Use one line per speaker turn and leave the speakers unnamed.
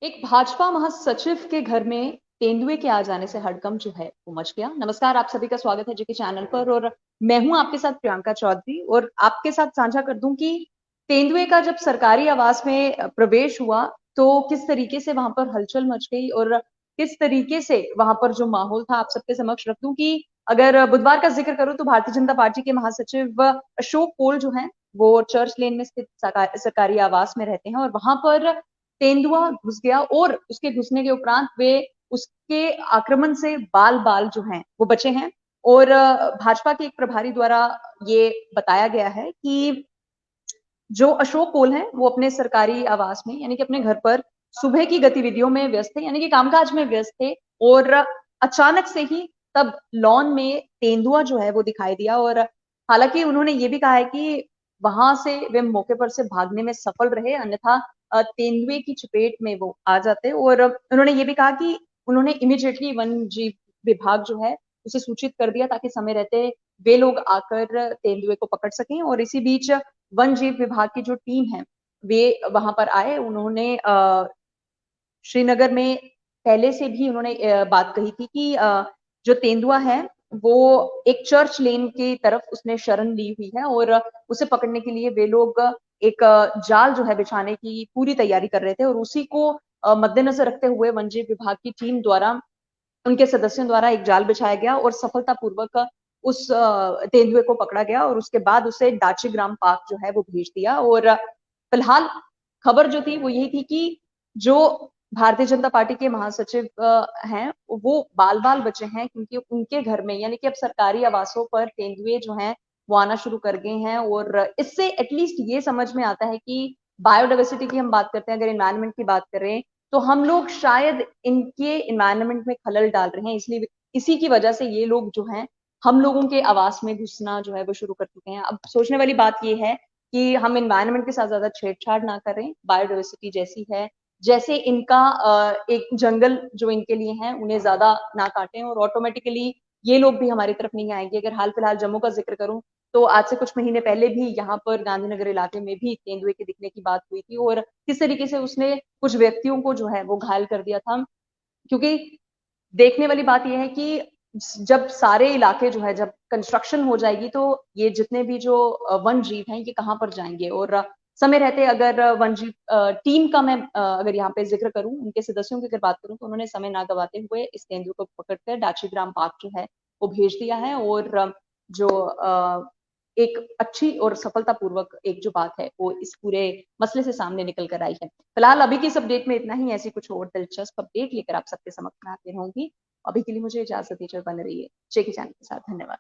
एक भाजपा महासचिव के घर में तेंदुए के आ जाने से हड़कंप जो है वो मच गया। नमस्कार, आप सभी का स्वागत है जी के चैनल पर और मैं हूं आपके साथ प्रियंका चौधरी और आपके साथ साझा कर दूं कि तेंदुए का जब सरकारी आवास में प्रवेश हुआ तो किस तरीके से वहां पर हलचल मच गई और किस तरीके से वहां पर जो माहौल था आप सबके समक्ष रख दूं कि अगर बुधवार का जिक्र करूं तो भारतीय जनता पार्टी के महासचिव अशोक कोल जो है वो चर्च लेन में स्थित सरकारी आवास में रहते हैं और वहां पर तेंदुआ घुस गया और उसके घुसने के उपरांत वे उसके आक्रमण से बाल बाल जो हैं वो बचे हैं। और भाजपा के एक प्रभारी द्वारा ये बताया गया है कि जो अशोक कोल हैं वो अपने सरकारी आवास में यानी कि अपने घर पर सुबह की गतिविधियों में व्यस्त थे यानी कि कामकाज में व्यस्त थे और अचानक से ही तब लॉन में तेंदुआ जो है वो दिखाई दिया। और हालांकि उन्होंने ये भी कहा है कि वहां से वे मौके पर से भागने में सफल रहे, अन्यथा तेंदुए की चपेट में वो आ जाते। और उन्होंने ये भी कहा कि उन्होंने इमीडिएटली वन जीव विभाग जो है उसे सूचित कर दिया ताकि समय रहते वे लोग आकर तेंदुए को पकड़ सकें। और इसी बीच वन जीव विभाग की जो टीम है वे वहां पर आए। उन्होंने श्रीनगर में पहले से भी उन्होंने बात कही थी कि जो तेंदुआ है वो एक चर्च लेन की तरफ उसने शरण ली हुई है और उसे पकड़ने के लिए वे लोग एक जाल जो है बिछाने की पूरी तैयारी कर रहे थे। और उसी को मद्देनजर रखते हुए वन जीव विभाग की टीम द्वारा, उनके सदस्यों द्वारा एक जाल बिछाया गया और सफलतापूर्वक उस तेंदुए को पकड़ा गया और उसके बाद उसे डाची ग्राम पार्क जो है वो भेज दिया। और फिलहाल खबर जो थी वो यही थी कि जो भारतीय जनता पार्टी के महासचिव हैं वो बाल बाल बचे हैं क्योंकि उनके घर में यानी कि अब सरकारी आवासों पर तेंदुए जो हैं वो आना शुरू कर गए हैं। और इससे एटलीस्ट ये समझ में आता है कि बायोडाइवर्सिटी की हम बात करते हैं, अगर एनवायरमेंट की बात करें तो हम लोग शायद इनके एनवायरनमेंट में खलल डाल रहे हैं, इसलिए इसी की वजह से ये लोग जो हैं हम लोगों के आवास में घुसना जो है वो शुरू कर चुके हैं। अब सोचने वाली बात ये है कि हम एनवायरनमेंट के साथ ज्यादा छेड़छाड़ ना करें, बायोडाइवर्सिटी जैसी है जैसे इनका एक जंगल जो इनके लिए है उन्हें ज्यादा ना काटें और ऑटोमेटिकली ये लोग भी हमारी तरफ नहीं आएंगे। अगर हाल फिलहाल जम्मू का जिक्र करूं तो आज से कुछ महीने पहले भी यहाँ पर गांधीनगर इलाके में भी तेंदुए के दिखने की बात हुई थी और किस तरीके से उसने कुछ व्यक्तियों को जो है वो घायल कर दिया था। क्योंकि देखने वाली बात यह है कि जब सारे इलाके जो है जब कंस्ट्रक्शन हो जाएगी तो ये जितने भी जो वन जीव हैं ये कहाँ पर जाएंगे। और समय रहते अगर वन जीव टीम का मैं अगर यहाँ पे जिक्र करूं, उनके सदस्यों की अगर बात करूं तो उन्होंने समय ना गवाते हुए इस तेंदुए को पकड़कर डाची ग्राम पार्क जो है वो भेज दिया है। और जो एक अच्छी और सफलतापूर्वक एक जो बात है वो इस पूरे मसले से सामने निकल कर आई है। फिलहाल अभी की इस अपडेट में इतना ही। ऐसी कुछ और दिलचस्प अपडेट लेकर आप सबके समक्ष में आती रहूंगी। अभी के लिए मुझे इजाजत दीजिए, बने रहिए जे के चैनल के साथ। धन्यवाद।